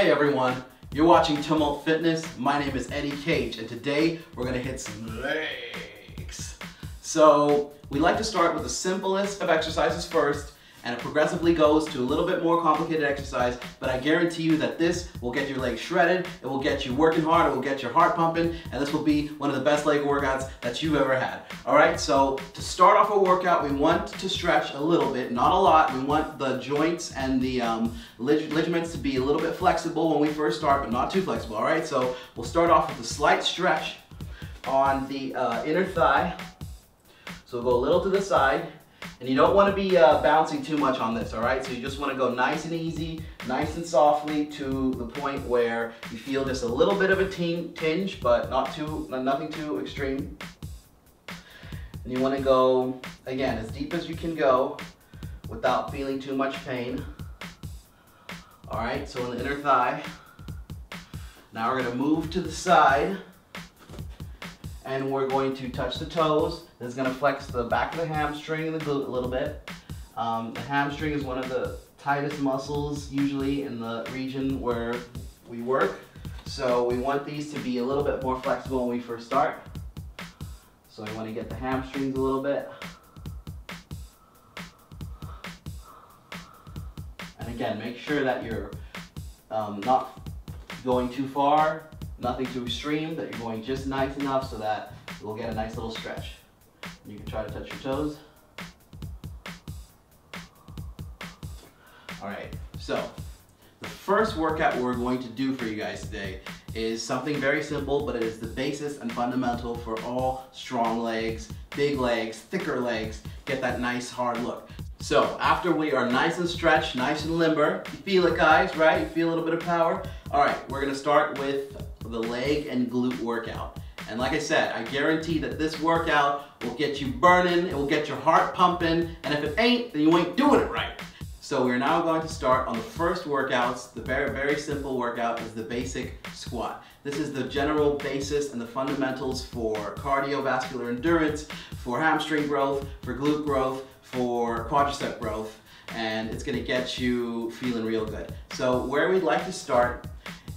Hey everyone, you're watching Tumult Fitness. My name is Eddie Cage, and today we're gonna hit some legs. So we like to start with the simplest of exercises first, and it progressively goes to a little bit more complicated exercise, but I guarantee you that this will get your legs shredded, it will get you working hard, it will get your heart pumping, and this will be one of the best leg workouts that you've ever had. All right, so to start off a workout, we want to stretch a little bit, not a lot. We want the joints and the ligaments to be a little bit flexible when we first start, but not too flexible, all right? So we'll start off with a slight stretch on the inner thigh. So we'll go a little to the side. And you don't want to be bouncing too much on this, all right? So you just want to go nice and easy, nice and softly to the point where you feel just a little bit of a tinge, but nothing too extreme. And you want to go, again, as deep as you can go without feeling too much pain. All right, so in the inner thigh. Now we're going to move to the side. And we're going to touch the toes. This is going to flex the back of the hamstring and the glute a little bit. The hamstring is one of the tightest muscles usually in the region where we work. So we want these to be a little bit more flexible when we first start. So I want to get the hamstrings a little bit. And again, make sure that you're not going too far. Nothing too extreme, that you're going just nice enough so that we'll get a nice little stretch. You can try to touch your toes. All right, so the first workout we're going to do for you guys today is something very simple, but it is the basis and fundamental for all strong legs, big legs, thicker legs, get that nice hard look. So after we are nice and stretched, nice and limber, you feel it guys, right? You feel a little bit of power. All right, we're gonna start with the leg and glute workout. And like I said, I guarantee that this workout will get you burning, it will get your heart pumping, and if it ain't, then you ain't doing it right. So we're now going to start on the first workouts. The very, very simple workout is the basic squat. This is the general basis and the fundamentals for cardiovascular endurance, for hamstring growth, for glute growth, for quadricep growth, and it's gonna get you feeling real good. So where we'd like to start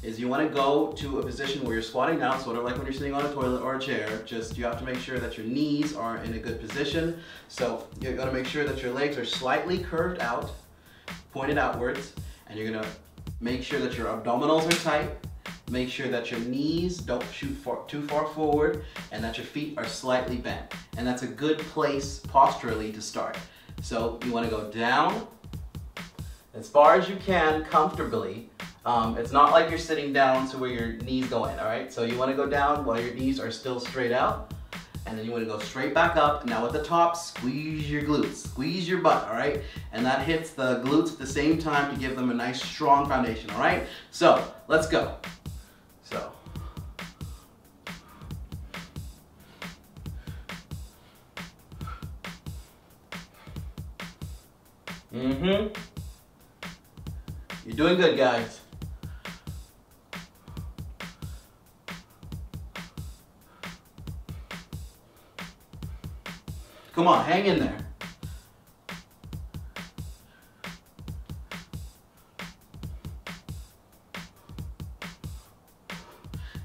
is you want to go to a position where you're squatting down, sort of like when you're sitting on a toilet or a chair. Just you have to make sure that your knees are in a good position. So you're going to make sure that your legs are slightly curved out, pointed outwards, and you're going to make sure that your abdominals are tight. Make sure that your knees don't shoot too far forward, and that your feet are slightly bent. And that's a good place posturally to start. So you want to go down as far as you can comfortably. It's not like you're sitting down to where your knees go in, all right? So you want to go down while your knees are still straight out, and then you want to go straight back up. Now at the top, squeeze your glutes, squeeze your butt, all right? And that hits the glutes at the same time to give them a nice strong foundation, all right? So let's go. So. You're doing good, guys. Come on, hang in there.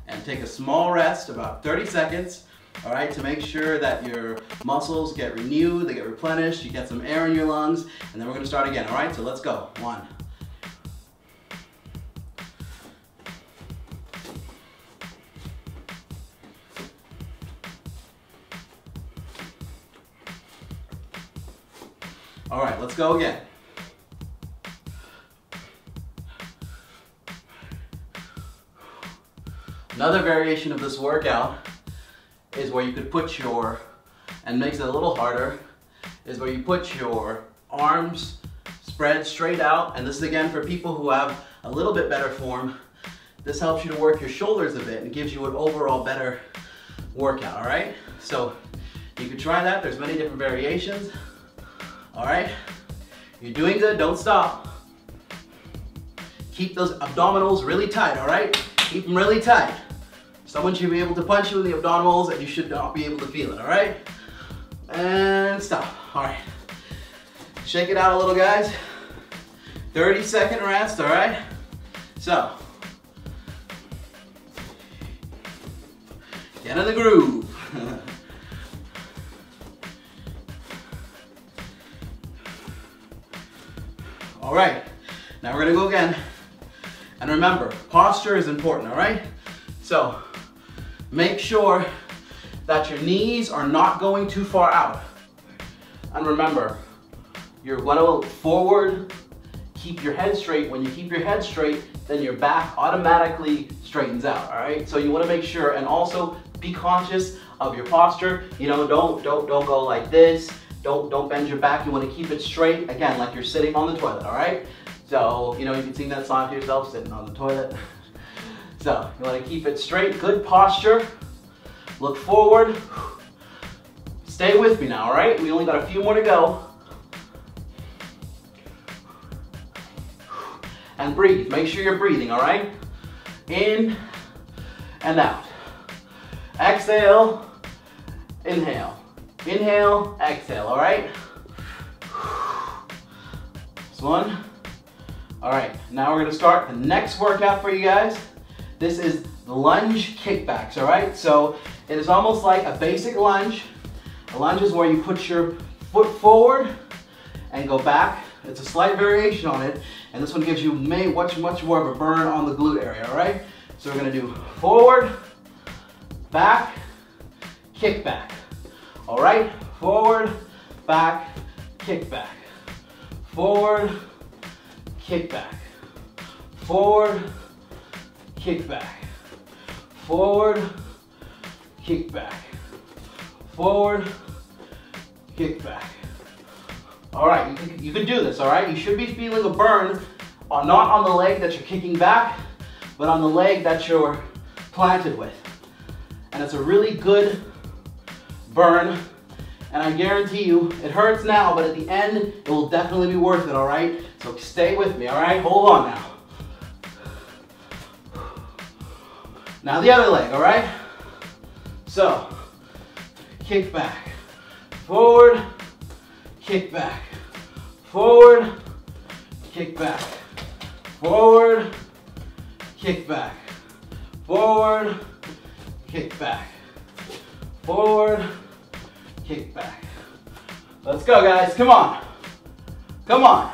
And take a small rest, about 30 seconds, all right, to make sure that your muscles get renewed, they get replenished, you get some air in your lungs, and then we're gonna start again, all right? So let's go. 1. All right, let's go again. Another variation of this workout is where you could put your, and makes it a little harder, is where you put your arms spread straight out. And this is again for people who have a little bit better form. This helps you to work your shoulders a bit and gives you an overall better workout, all right? So you could try that. There's many different variations. All right, you're doing good, don't stop. Keep those abdominals really tight, all right? Keep them really tight. Someone should be able to punch you in the abdominals and you should not be able to feel it, all right? And stop, all right. Shake it out a little, guys. 30-second rest, all right? So, Get in the groove. All right, now we're gonna go again. And remember, posture is important, all right? So make sure that your knees are not going too far out. And remember, you're gonna forward, keep your head straight. When you keep your head straight, then your back automatically straightens out, all right? So you wanna make sure, and also be conscious of your posture. You know, don't go like this. Don't bend your back. You want to keep it straight, again, like you're sitting on the toilet, all right? So, you know, you can sing that song to yourself, sitting on the toilet. So, you want to keep it straight, good posture. Look forward. Stay with me now, all right? We only got a few more to go. And breathe. Make sure you're breathing, all right? In and out. Exhale, inhale. Inhale, exhale, all right? This one. All right, now we're gonna start the next workout for you guys. This is the lunge kickbacks, all right? So it is almost like a basic lunge. A lunge is where you put your foot forward and go back. It's a slight variation on it, and this one gives you much more of a burn on the glute area, all right? So we're gonna do forward, back, kick back. All right, forward, back, kick back. Forward, kick back. Forward, kick back. Forward, kick back. Forward, kick back. All right, you can do this, all right? You should be feeling a burn, not on the leg that you're kicking back, but on the leg that you're planted with. And it's a really good burn, and I guarantee you, it hurts now, but at the end, it will definitely be worth it, all right? So stay with me, all right? Hold on now. Now the other leg, all right? So, kick back, forward, kick back, forward, kick back, forward, kick back, forward, kick back, forward, kick back. Let's go, guys, come on. Come on.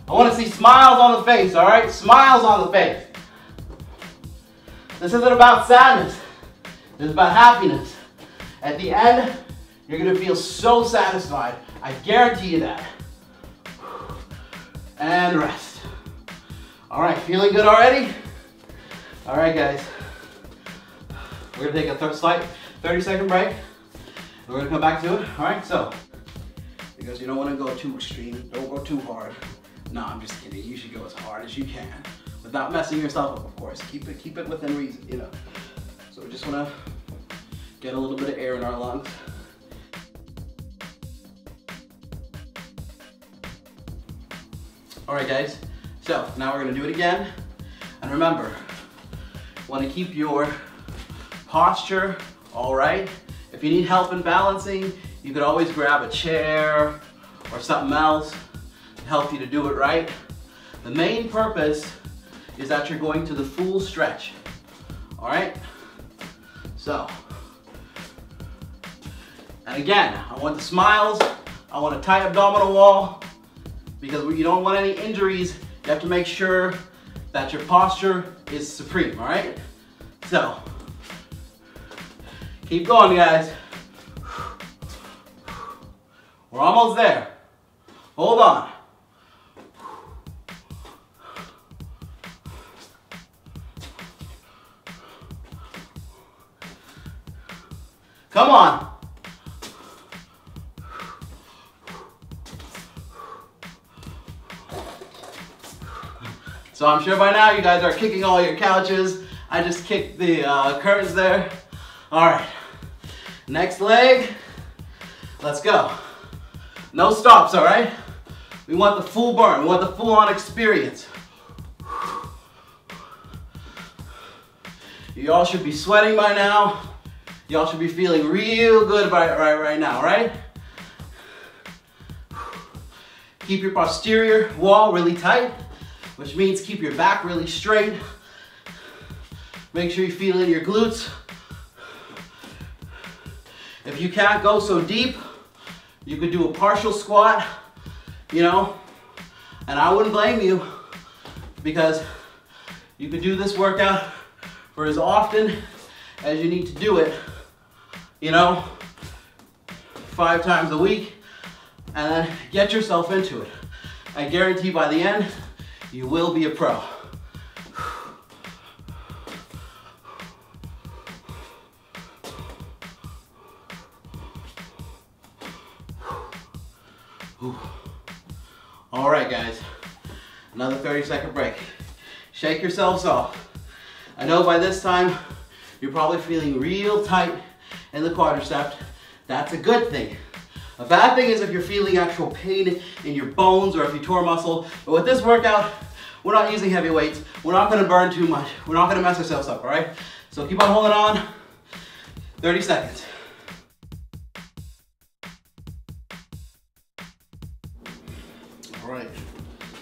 I want to see smiles on the face, all right? Smiles on the face. This isn't about sadness. This is about happiness. At the end, you're going to feel so satisfied. I guarantee you that. And rest. All right, feeling good already? All right, guys. We're going to take a slight 30-second break. We're going to come back to it. All right, so, because you don't want to go too extreme, don't go too hard. No, I'm just kidding. You should go as hard as you can without messing yourself up, of course. Keep it within reason, you know. So we just want to get a little bit of air in our lungs. All right, guys. So now we're going to do it again. And remember, want to keep your posture all right. If you need help in balancing, you could always grab a chair or something else to help you to do it right. The main purpose is that you're going to the full stretch. All right? So, and again, I want the smiles, I want a tight abdominal wall, because you don't want any injuries. You have to make sure that your posture is supreme, all right? So, keep going, guys. We're almost there. Hold on. Come on. So I'm sure by now you guys are kicking all your couches. I just kicked the curtains there. All right, next leg. Let's go. No stops, all right? We want the full burn. We want the full-on experience. You all should be sweating by now. Y'all should be feeling real good right now, right? Keep your posterior wall really tight, which means keep your back really straight. Make sure you feel it in your glutes. If you can't go so deep, you could do a partial squat, you know, and I wouldn't blame you, because you could do this workout for as often as you need to do it, you know, 5 times a week, and then get yourself into it. I guarantee by the end, you will be a pro. All right, guys, another 30-second break. Shake yourselves off. I know by this time, you're probably feeling real tight in the quadricep. That's a good thing. A bad thing is if you're feeling actual pain in your bones or if you tore muscle. But with this workout, we're not using heavy weights. We're not gonna burn too much. We're not gonna mess ourselves up, all right? So keep on holding on, 30 seconds. All right,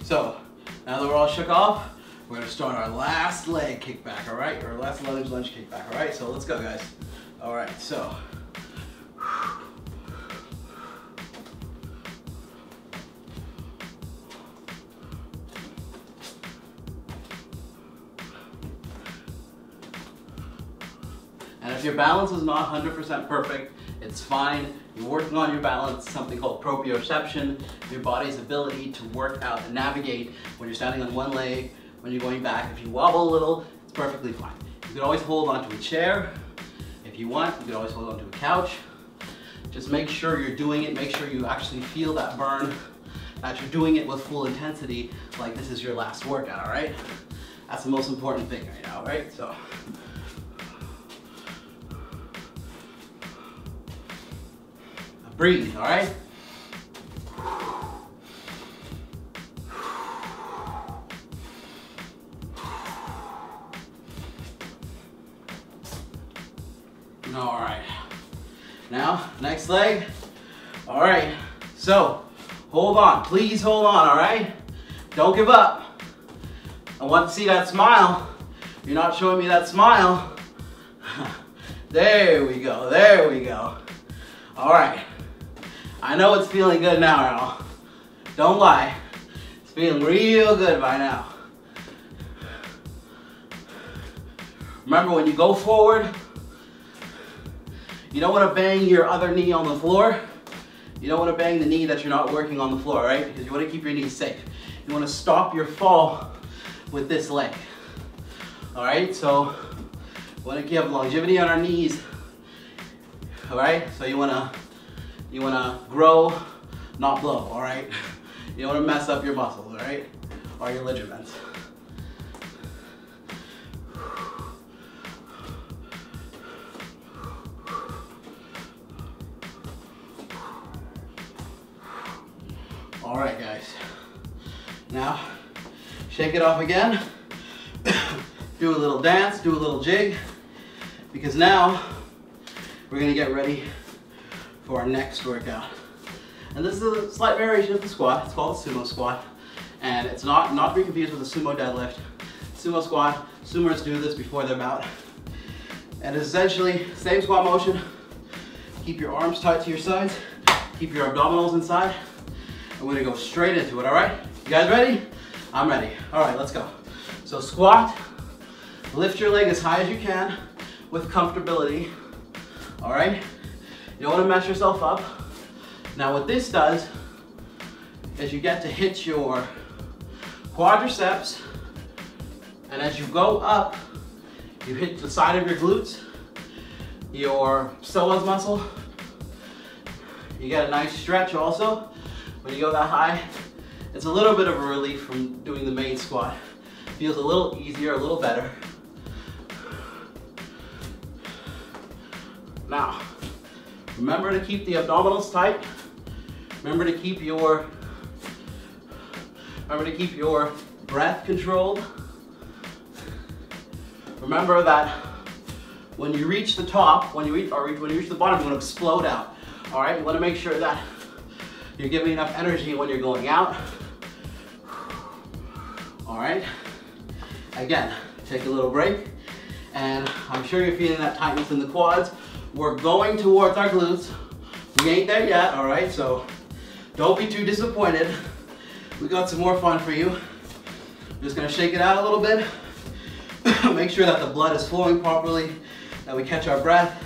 so now that we're all shook off, we're gonna start our last leg kickback, all right? Or last lunge kickback, all right? So let's go, guys. All right, so. And if your balance is not 100% perfect, it's fine. You're working on your balance, something called proprioception, your body's ability to work out and navigate when you're standing on one leg, when you're going back. If you wobble a little, it's perfectly fine. You can always hold onto a chair. If you want, you can always hold onto a couch. Just make sure you're doing it. Make sure you actually feel that burn, that you're doing it with full intensity, like this is your last workout, all right? That's the most important thing right now, right? So. Breathe, all right? All right. Now, next leg. All right. So, hold on. Please hold on, all right? Don't give up. I want to see that smile. You're not showing me that smile. There we go. There we go. All right. I know it's feeling good now, y'all. Don't lie. It's feeling real good by now. Remember, when you go forward, you don't want to bang your other knee on the floor. You don't want to bang the knee that you're not working on the floor, right? Because you want to keep your knees safe. You want to stop your fall with this leg. All right, so we want to give longevity on our knees. All right, so you want to grow, not blow, all right? You don't want to mess up your muscles, all right? Or your ligaments. All right, guys. Now, shake it off again. Do a little dance, do a little jig, because now we're gonna get ready for our next workout. And this is a slight variation of the squat. It's called the Sumo squat. And it's not to be confused with the Sumo deadlift. Sumo squat, Sumers do this before their bout. And it's essentially same squat motion. Keep your arms tight to your sides. Keep your abdominals inside. And we're gonna go straight into it, all right? You guys ready? I'm ready. All right, let's go. So squat, lift your leg as high as you can with comfortability, all right? You don't want to mess yourself up. Now what this does is you get to hit your quadriceps, and as you go up, you hit the side of your glutes, your psoas muscle. You get a nice stretch also when you go that high. It's a little bit of a relief from doing the main squat. Feels a little easier, a little better. Now, remember to keep the abdominals tight. Remember to keep your breath controlled. Remember that when you reach the top, when you reach the bottom, you want to explode out. All right, you want to make sure that you're giving enough energy when you're going out. All right. Again, take a little break, and I'm sure you're feeling that tightness in the quads we're going towards our glutes. We ain't there yet, all right? So don't be too disappointed. We got some more fun for you. Just gonna shake it out a little bit. Make sure that the blood is flowing properly, that we catch our breath,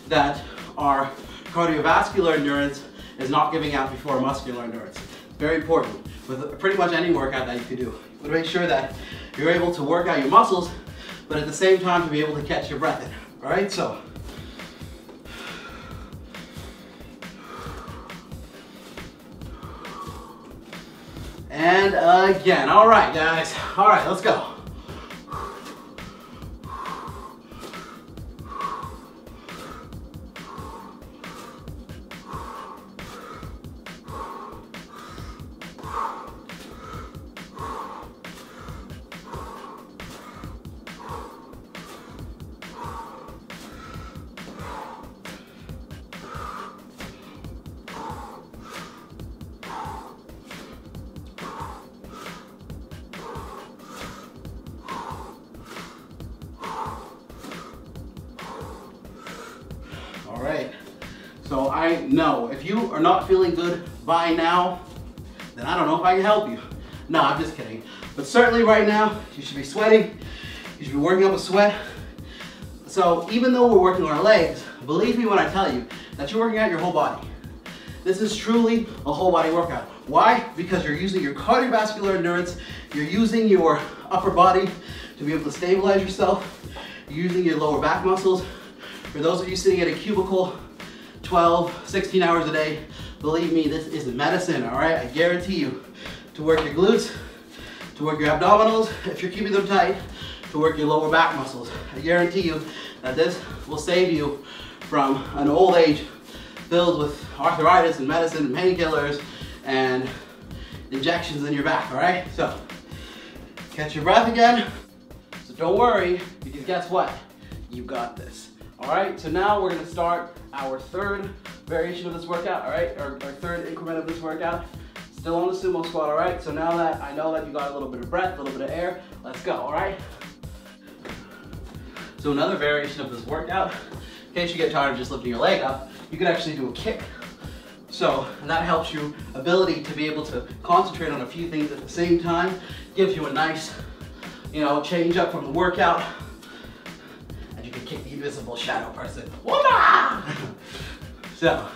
that our cardiovascular endurance is not giving out before muscular endurance. Very important with pretty much any workout that you can do. But make sure that you're able to work out your muscles, but at the same time to be able to catch your breath in. All right, so. And again, all right, guys. All right, let's go. All right, so I know if you are not feeling good by now, then I don't know if I can help you. No, I'm just kidding. But certainly right now, you should be sweating. You should be working up a sweat. So even though we're working on our legs, believe me when I tell you that you're working out your whole body. This is truly a whole body workout. Why? Because you're using your cardiovascular endurance, you're using your upper body to be able to stabilize yourself, you're using your lower back muscles. For those of you sitting at a cubicle 12, 16 hours a day, believe me, this is medicine, all right? I guarantee you to work your glutes, to work your abdominals, if you're keeping them tight, to work your lower back muscles. I guarantee you that this will save you from an old age filled with arthritis and medicine and painkillers and injections in your back, all right? So, catch your breath again. So don't worry, because guess what? You got this. All right, so now we're gonna start our third variation of this workout, all right? Our third increment of this workout. Still on the sumo squat, all right? So now that I know that you got a little bit of breath, a little bit of air, let's go, all right? So another variation of this workout, in case you get tired of just lifting your leg up, you can actually do a kick. So that helps you ability to be able to concentrate on a few things at the same time, gives you a nice, change up from the workout. Kick the invisible shadow person. Voila! So,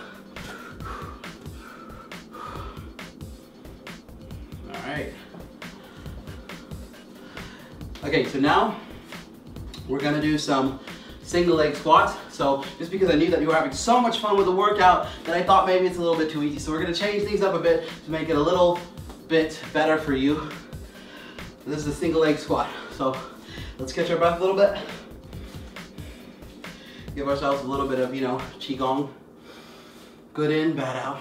all right. Okay, so now we're gonna do some single leg squats. So just because I knew that you were having so much fun with the workout that I thought maybe it's a little bit too easy. So we're gonna change things up a bit to make it a little bit better for you. This is a single leg squat. So let's catch our breath a little bit. Give ourselves a little bit of, qigong. Good in, bad out,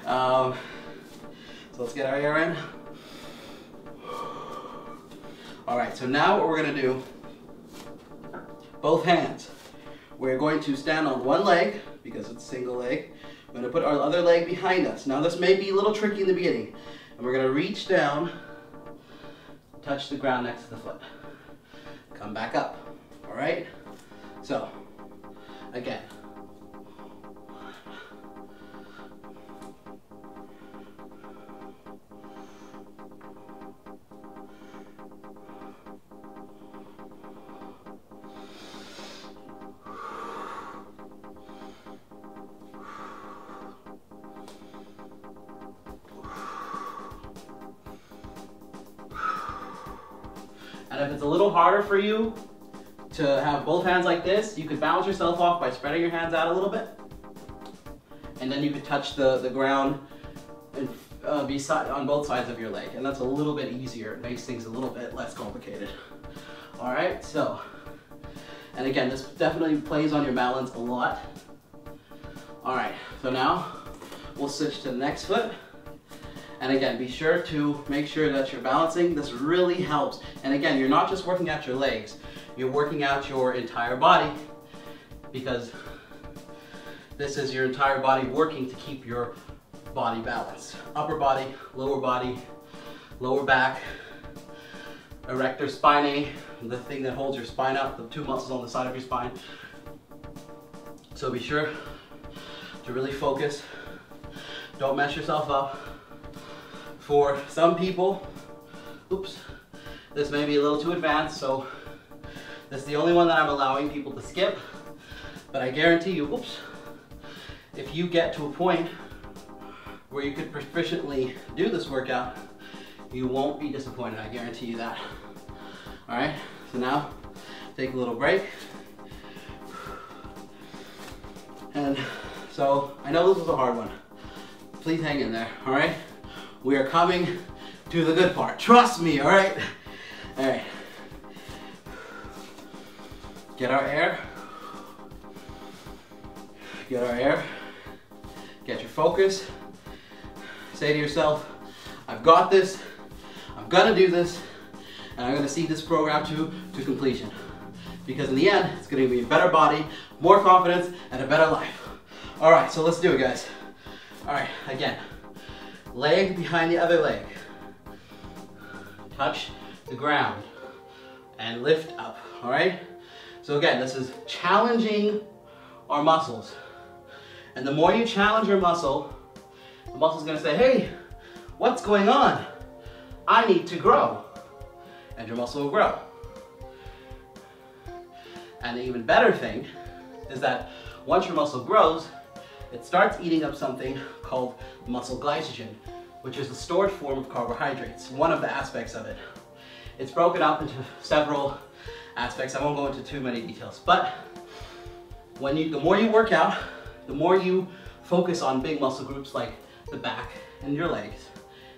So let's get our air in. All right, so now what we're gonna do, both hands. We're going to stand on one leg, because it's single leg. We're gonna put our other leg behind us. Now this may be a little tricky in the beginning. And we're gonna reach down, touch the ground next to the foot. Come back up, all right? So, again. And if it's a little harder for you to have both hands like this, you could balance yourself off by spreading your hands out a little bit. And then you could touch the ground and on both sides of your leg. And that's a little bit easier. It makes things a little bit less complicated. All right, so, and again, this definitely plays on your balance a lot. All right, so now we'll switch to the next foot. And again, be sure to make sure that you're balancing. This really helps. And again, you're not just working out your legs, you're working out your entire body, because this is your entire body working to keep your body balanced. Upper body, lower back, erector spinae, the thing that holds your spine up, the two muscles on the side of your spine. So be sure to really focus. Don't mess yourself up. For some people, oops, this may be a little too advanced, so this is the only one that I'm allowing people to skip. But I guarantee you, oops, if you get to a point where you could proficiently do this workout, you won't be disappointed, I guarantee you that. All right, so now take a little break. And so I know this was a hard one. Please hang in there, all right? We are coming to the good part. Trust me, all right? All right. Get our air. Get our air. Get your focus. Say to yourself, I've got this. I'm gonna do this. And I'm gonna see this program to completion. Because in the end, it's gonna be a better body, more confidence, and a better life. All right, so let's do it, guys. All right, again. Leg behind the other leg. Touch the ground and lift up, all right? So again, this is challenging our muscles. And the more you challenge your muscle, the muscle's gonna say, hey, what's going on? I need to grow. And your muscle will grow. And the even better thing is that once your muscle grows, it starts eating up something called muscle glycogen, which is the stored form of carbohydrates, one of the aspects of it. It's broken up into several aspects. I won't go into too many details, but the more you work out, the more you focus on big muscle groups like the back and your legs,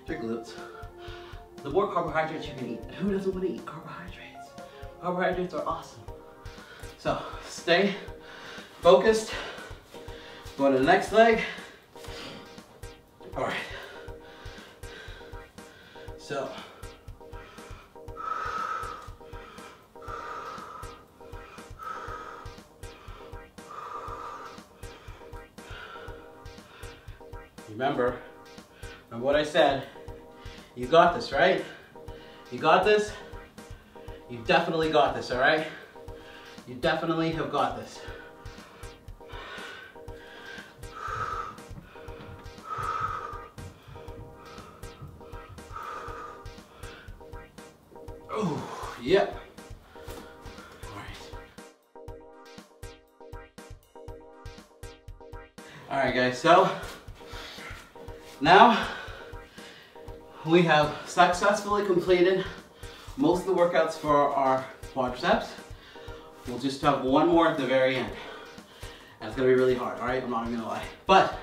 your glutes, the more carbohydrates you can eat. And who doesn't want to eat carbohydrates? Carbohydrates are awesome. So stay focused. Go to the next leg. All right. So. Remember what I said. You got this, right? You got this? You definitely got this, all right? You definitely have got this. Oh, yep. All right. All right, guys, so now we have successfully completed most of the workouts for our quadriceps. We'll just have one more at the very end. And it's gonna be really hard, all right? I'm not even gonna lie. But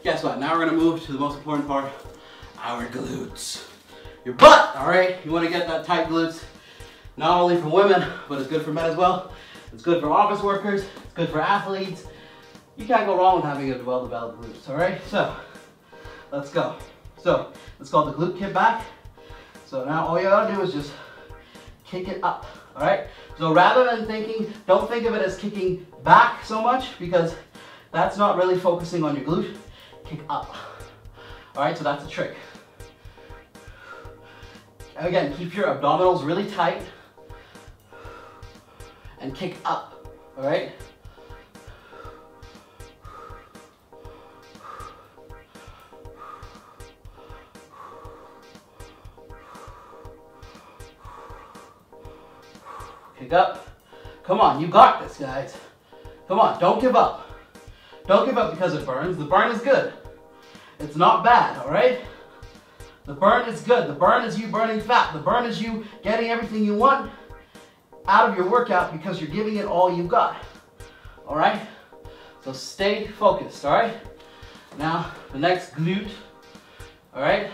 guess what? Now we're gonna move to the most important part, our glutes. Your butt, all right? You wanna get that tight glutes, not only for women, but it's good for men as well. It's good for office workers, it's good for athletes. You can't go wrong with having a well-developed glutes, all right? So, let's go. So, it's called the glute kickback. So now all you gotta do is just kick it up, all right? So rather than don't think of it as kicking back so much because that's not really focusing on your glute. Kick up, all right? So that's the trick. Again, keep your abdominals really tight and kick up, all right? Kick up. Come on, you got this, guys. Come on, don't give up. Don't give up because it burns. The burn is good. It's not bad, all right? The burn is good. The burn is you burning fat. The burn is you getting everything you want out of your workout because you're giving it all you've got, all right? So stay focused, all right? Now, the next glute, all right?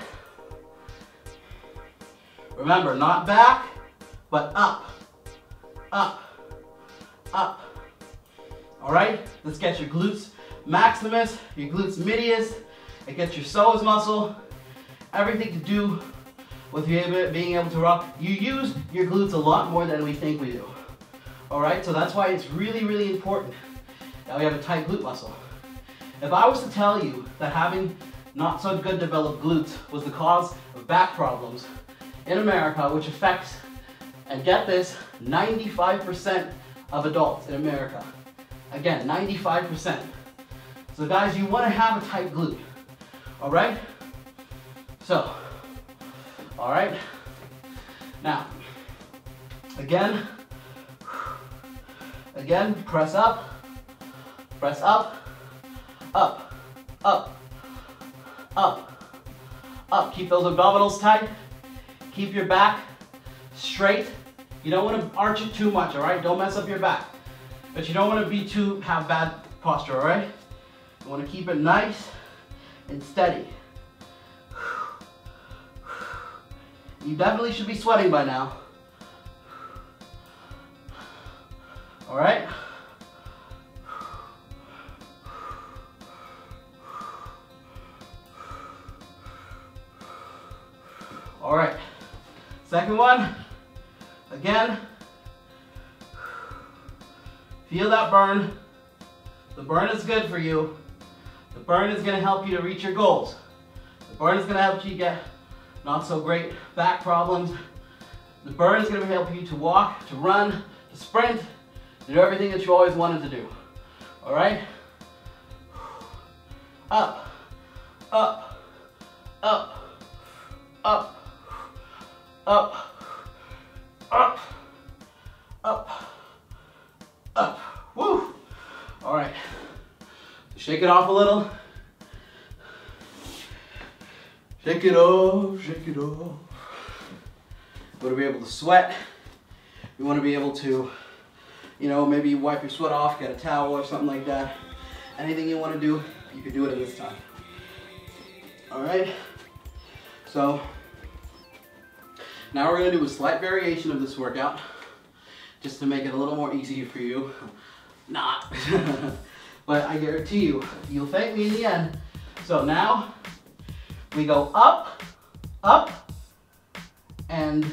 Remember, not back, but up. Up, up. All right, let's get your glutes maximus, your glutes medius. It gets your psoas muscle. Everything to do with being able to rock. You use your glutes a lot more than we think we do. All right, so that's why it's really, really important that we have a tight glute muscle. If I was to tell you that having not so good developed glutes was the cause of back problems in America, which affects And get this, 95% of adults in America. Again, 95%. So guys, you want to have a tight glute. All right? So, all right. Now, again, press up, up, up, up, up. Keep those abdominals tight. Keep your back straight. You don't want to arch it too much, all right? Don't mess up your back. But you don't want to have bad posture, all right? You want to keep it nice and steady. You definitely should be sweating by now. All right? All right. Second one. Again. Feel that burn. The burn is good for you. The burn is going to help you to reach your goals. The burn is going to help you get not so great back problems. The burn is going to help you to walk, to run, to sprint, to do everything that you always wanted to do. All right? Up, up, up, up, up, up, up, up. Woo! All right. Shake it off a little. Shake it off, shake it off. We want to be able to sweat. We want to be able to, you know, maybe wipe your sweat off, get a towel or something like that. Anything you want to do, you can do it at this time. All right. So now we're going to do a slight variation of this workout, just to make it a little more easier for you. Not. But I guarantee you, you'll thank me in the end. So now we go up, up, and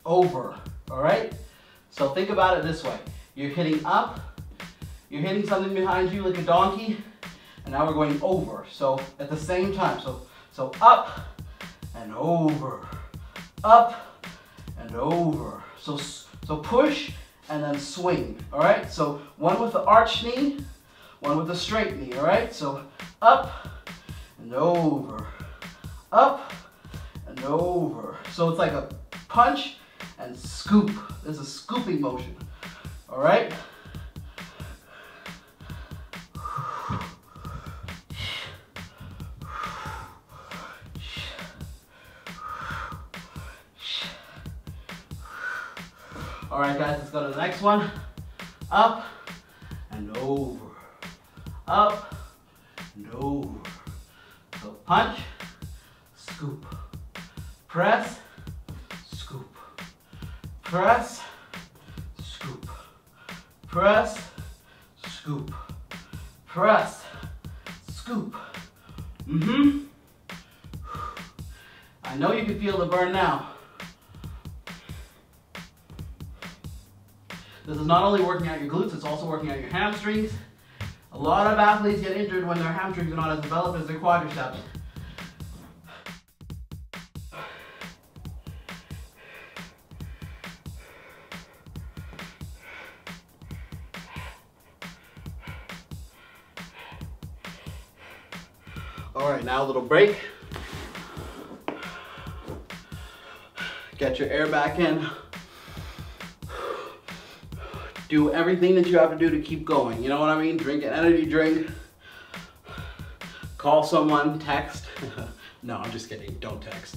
over, all right? So think about it this way. You're hitting up, you're hitting something behind you like a donkey, and now we're going over. So at the same time, so up and over, up and over. So push and then swing, all right? So one with the arched knee, one with the straight knee, all right? So up and over, up and over. So it's like a punch and scoop. There's a scooping motion, all right? All right, guys, let's go to the next one. Up and over. Up and over. So punch, scoop, press, scoop, press, scoop, press, scoop, press, scoop. I know you can feel the burn now. This is not only working out your glutes, it's also working out your hamstrings. A lot of athletes get injured when their hamstrings are not as developed as their quadriceps. All right, now a little break. Get your air back in. Do everything that you have to do to keep going. You know what I mean? Drink an energy drink. Call someone, text. No, I'm just kidding, don't text.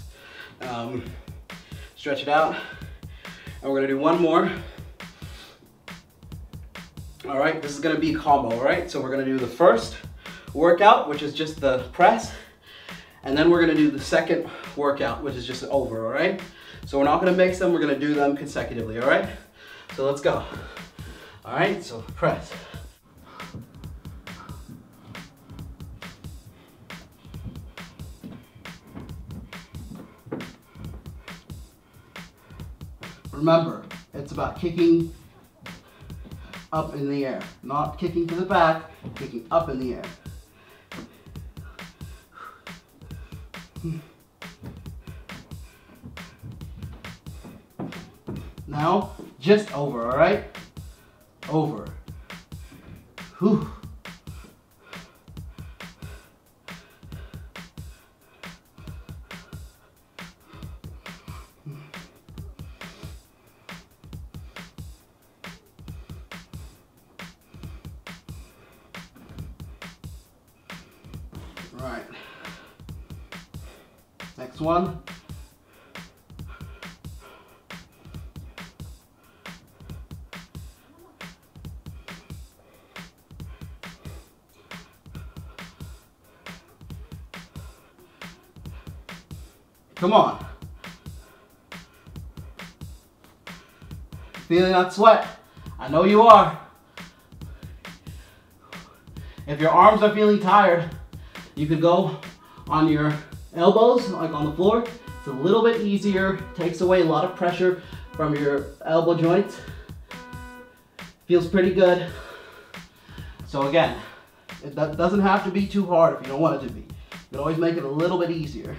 Stretch it out. And we're gonna do one more. All right, this is gonna be a combo, all right? So we're gonna do the first workout, which is just the press. And then we're gonna do the second workout, which is just over, all right? So we're not gonna mix them, we're gonna do them consecutively, all right? So let's go. All right, so press. Remember, it's about kicking up in the air, not kicking to the back, kicking up in the air. Now, just over, all right? Over. Whew. All right. Next one. Come on. Feeling that sweat? I know you are. If your arms are feeling tired, you could go on your elbows, like on the floor. It's a little bit easier, takes away a lot of pressure from your elbow joints. Feels pretty good. So again, it doesn't have to be too hard if you don't want it to be. You can always make it a little bit easier.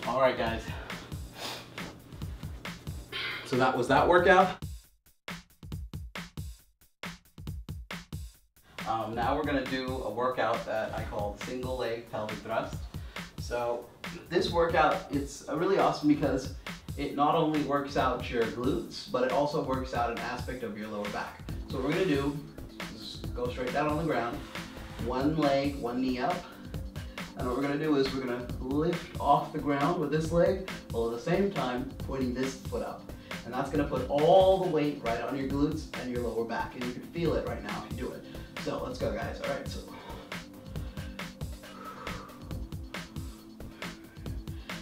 All right, guys. So that was that workout. Now we're gonna do a workout that I call single leg pelvic thrust. So this workout, it's really awesome because it not only works out your glutes, but it also works out an aspect of your lower back. So what we're gonna do is go straight down on the ground, one leg, one knee up. And what we're gonna do is we're gonna lift off the ground with this leg, while at the same time pointing this foot up. And that's gonna put all the weight right on your glutes and your lower back. And you can feel it right now if you do it. So let's go, guys. All right, so.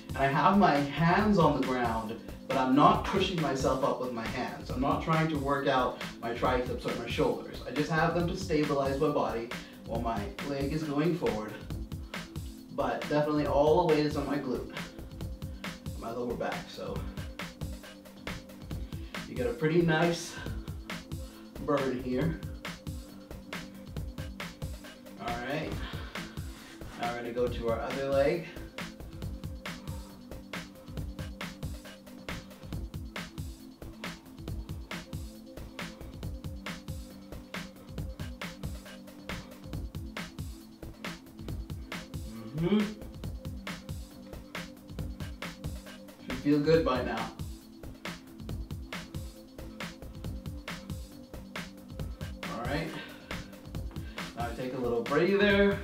And I have my hands on the ground, but I'm not pushing myself up with my hands. I'm not trying to work out my triceps or my shoulders. I just have them to stabilize my body while my leg is going forward. But definitely all the weight is on my glute, my lower back. So you get a pretty nice burn here. All right, now we're gonna go to our other leg. Should feel good by now. All right. Now take a little breather.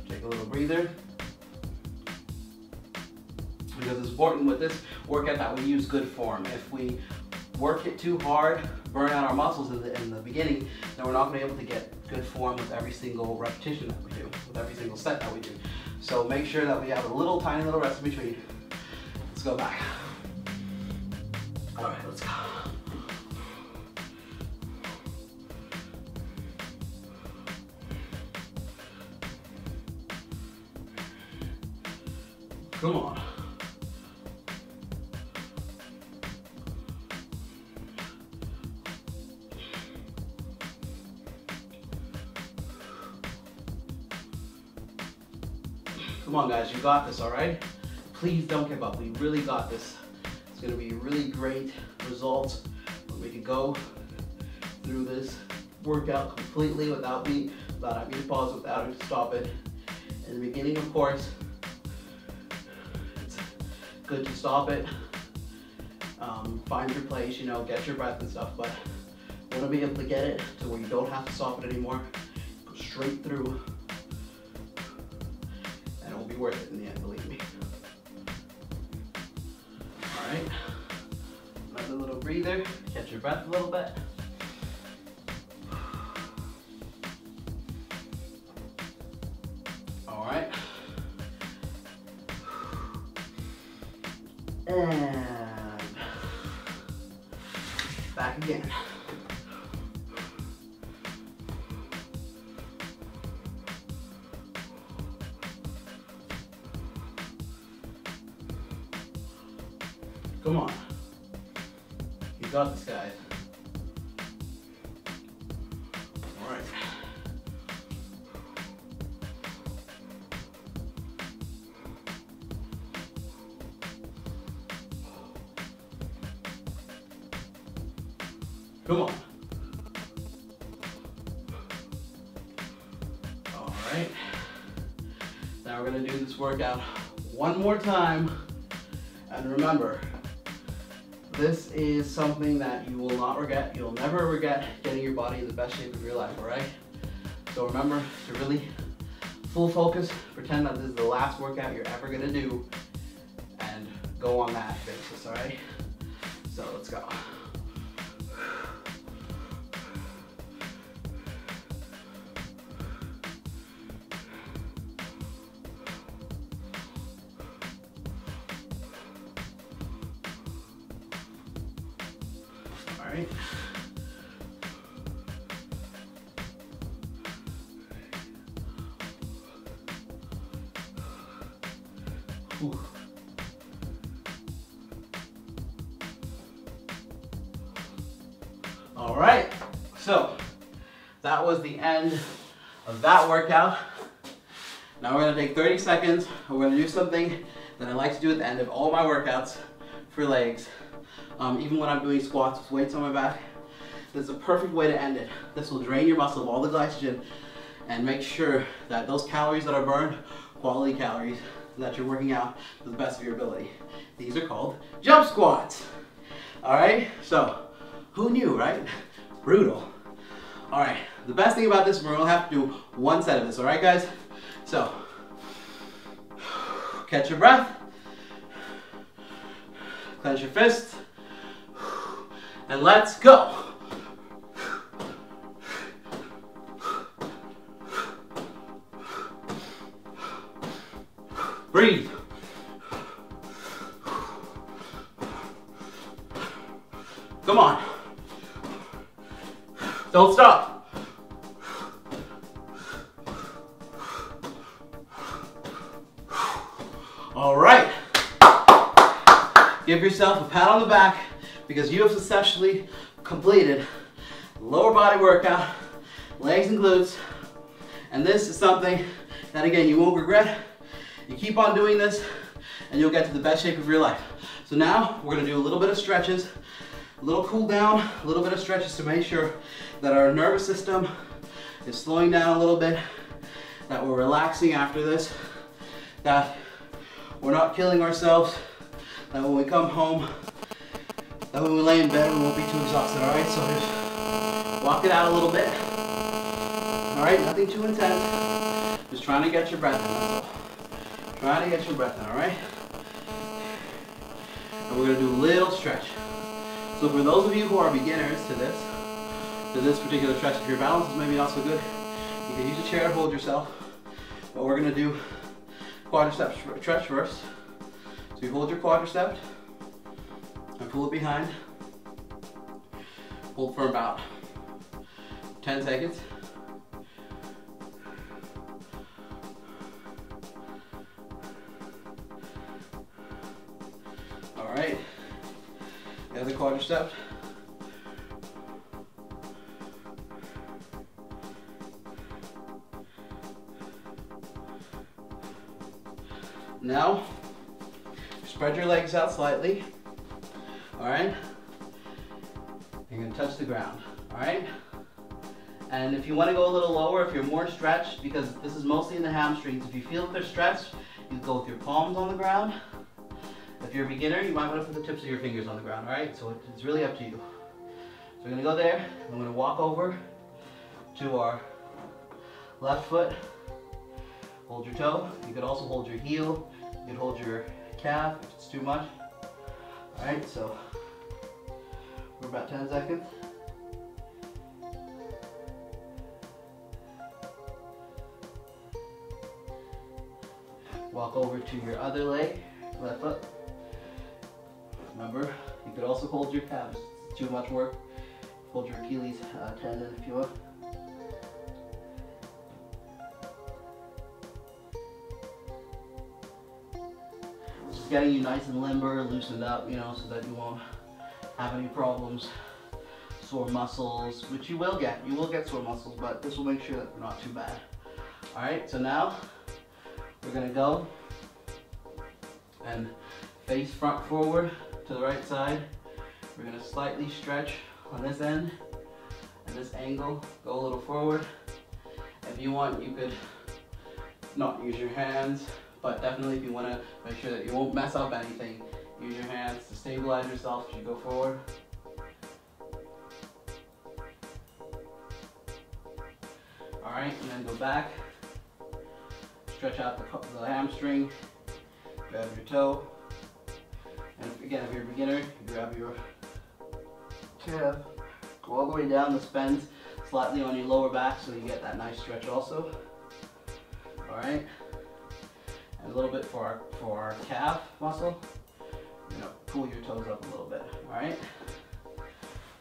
Take a little breather. Because it's important with this workout that we use good form. If we work it too hard, burn out our muscles in the beginning, then we're not going to be able to get good form with every single repetition that we do, with every single set that we do. So make sure that we have a little tiny little rest in between. Let's go back. All right, let's go. Come on. Come on, guys, you got this, all right? Please don't give up. We really got this. It's gonna be really great results when we can go through this workout completely without having to pause, without having to stop it. In the beginning, of course, it's good to stop it, find your place, you know, get your breath and stuff, but you wanna be able to get it to where you don't have to stop it anymore. Go straight through. It'll be worth it in the end, believe me. All right, another little breather, catch your breath a little bit. All right, and back again. Come on. You got this, guys. All right. Come on. All right. Now we're gonna do this workout one more time. And remember, this is something that you will not regret. You'll never regret getting your body in the best shape of your life, all right? So remember to really full focus, pretend that this is the last workout you're ever gonna do, and go on that basis, all right? So let's go. All right. Whew. All right, so that was the end of that workout. Now we're gonna take 30 seconds. We're gonna do something that I like to do at the end of all my workouts for legs. Even when I'm doing squats with weights on my back, this is a perfect way to end it. This will drain your muscle of all the glycogen and make sure that those calories that are burned, quality calories, that you're working out to the best of your ability. These are called jump squats. All right, so who knew, right? Brutal. All right, the best thing about this, we're gonna have to do one set of this, all right, guys? So, catch your breath, clench your fists, and let's go. Breathe. Come on. Don't stop. All right. Give yourself a pat on the back because you have successfully completed lower body workout, legs and glutes. And this is something that, again, you won't regret. You keep on doing this and you'll get to the best shape of your life. So now we're gonna do a little bit of stretches, a little cool down, a little bit of stretches to make sure that our nervous system is slowing down a little bit, that we're relaxing after this, that we're not killing ourselves, that when we come home, that when we lay in bed, we won't be too exhausted, all right? So just walk it out a little bit. All right, nothing too intense. Just trying to get your breath in, that's all. Trying to get your breath in, all right? And we're gonna do a little stretch. So for those of you who are beginners to this particular stretch, if your balance is maybe not so good, you can use a chair to hold yourself. But we're gonna do quadricep stretch first. So you hold your quadricep and pull it behind. Hold for about 10 seconds. All right, the other quadricep. Now, spread your legs out slightly, all right? You're gonna touch the ground, all right? And if you wanna go a little lower, if you're more stretched, because this is mostly in the hamstrings, if you feel that they're stretched, you go with your palms on the ground. If you're a beginner, you might want to put the tips of your fingers on the ground, all right? So it's really up to you. So we're gonna go there, I'm gonna walk over to our left foot, hold your toe. You could also hold your heel, you could hold your calf if it's too much. All right, so we're about 10 seconds. Walk over to your other leg, left foot. Remember, you could also hold your calves. It's too much work. Hold your Achilles tendon if you want. Just getting you nice and limber, loosened up, you know, so that you won't have any problems. Sore muscles, which you will get. You will get sore muscles, but this will make sure that they're not too bad. All right, so now we're gonna go and face front forward to the right side. We're gonna slightly stretch on this end and this angle, go a little forward. If you want, you could not use your hands, but definitely if you want to make sure that you won't mess up anything, use your hands to stabilize yourself as you go forward. Alright, and then go back, stretch out the hamstring, grab your toe, and again, if you're a beginner, you grab your calf, go all the way down, this bends slightly on your lower back so you get that nice stretch also. Alright, and a little bit for our calf muscle, you know, pull your toes up a little bit. Alright,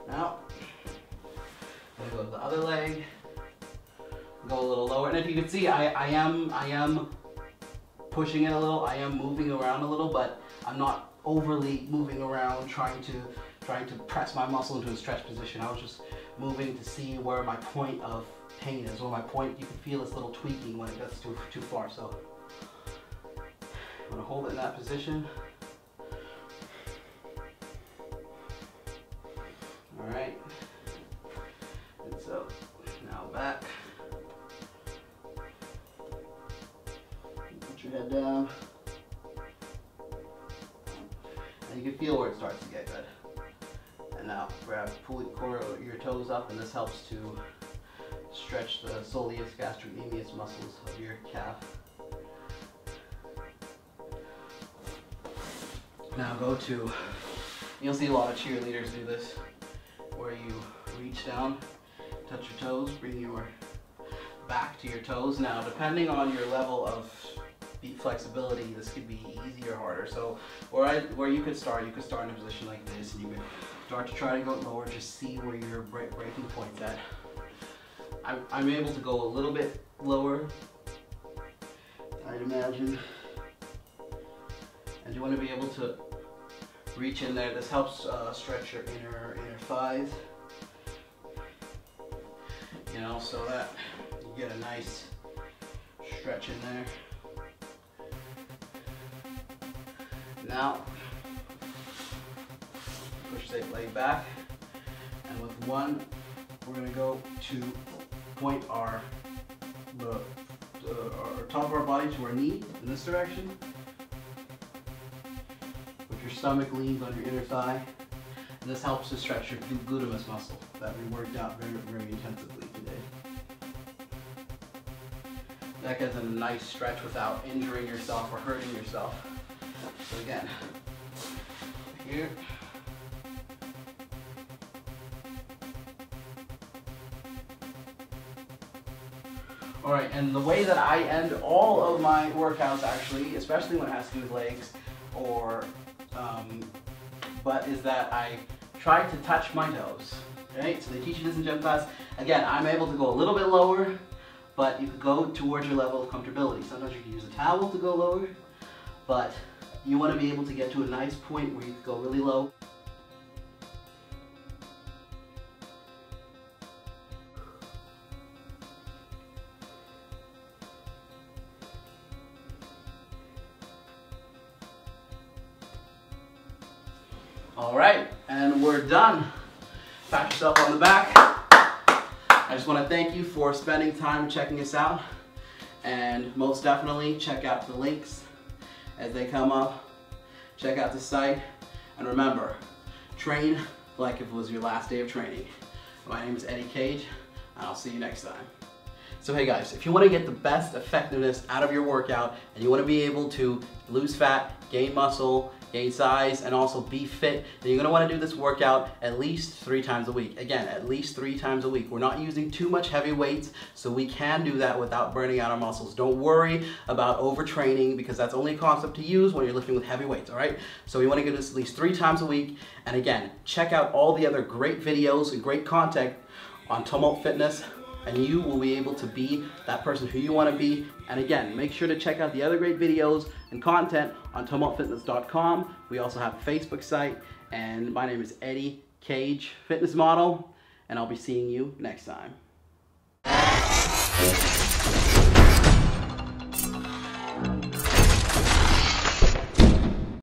now, I'm going to go to the other leg. Go a little lower, and if you can see, I am pushing it a little. I am moving around a little, but I'm not overly moving around trying to press my muscle into a stretch position. I was just moving to see where my point of pain is, where my point. You can feel this little tweaking when it gets too far. So I'm gonna hold it in that position. All right, and so now back. Your head down, and you can feel where it starts to get good. And now pull your toes up, and this helps to stretch the soleus gastrocnemius muscles of your calf. Now go to, you'll see a lot of cheerleaders do this, where you reach down, touch your toes, bring your back to your toes. Now depending on your level of flexibility, this could be easy or harder. So where you could start in a position like this, and you could start to try to go lower, just see where your breaking point's at. I'm able to go a little bit lower, I'd imagine. And you want to be able to reach in there. This helps stretch your inner thighs, you know, so that you get a nice stretch in there. Now, push the leg back, and with one, we're going to go to point our top of our body to our knee in this direction. With your stomach leans on your inner thigh, and this helps to stretch your gluteus muscle that we worked out very, very intensively today. That gets a nice stretch without injuring yourself or hurting yourself. So again, here, all right, and the way that I end all of my workouts, actually, especially when it has to do with legs or butt, is that I try to touch my toes. Right? So they teach you this in gym class. Again, I'm able to go a little bit lower, but you could go towards your level of comfortability. Sometimes you can use a towel to go lower, but you want to be able to get to a nice point where you can go really low. All right, and we're done. Pat yourself on the back. I just want to thank you for spending time checking us out, and most definitely check out the links as they come up. Check out the site, and remember, train like if it was your last day of training. My name is Eddie Cage, and I'll see you next time. So hey guys, if you want to get the best effectiveness out of your workout, and you want to be able to lose fat, gain muscle, gain size, and also be fit, then you're going to want to do this workout at least 3 times a week. Again, at least 3 times a week. We're not using too much heavy weights, so we can do that without burning out our muscles. Don't worry about overtraining, because that's only a concept to use when you're lifting with heavy weights, all right? So we want to do this at least 3 times a week. And again, check out all the other great videos and great content on Tumult Fitness, and you will be able to be that person who you want to be. And again, make sure to check out the other great videos and content on tumultfitness.com. We also have a Facebook site, and my name is Eddie Cage, fitness model, and I'll be seeing you next time.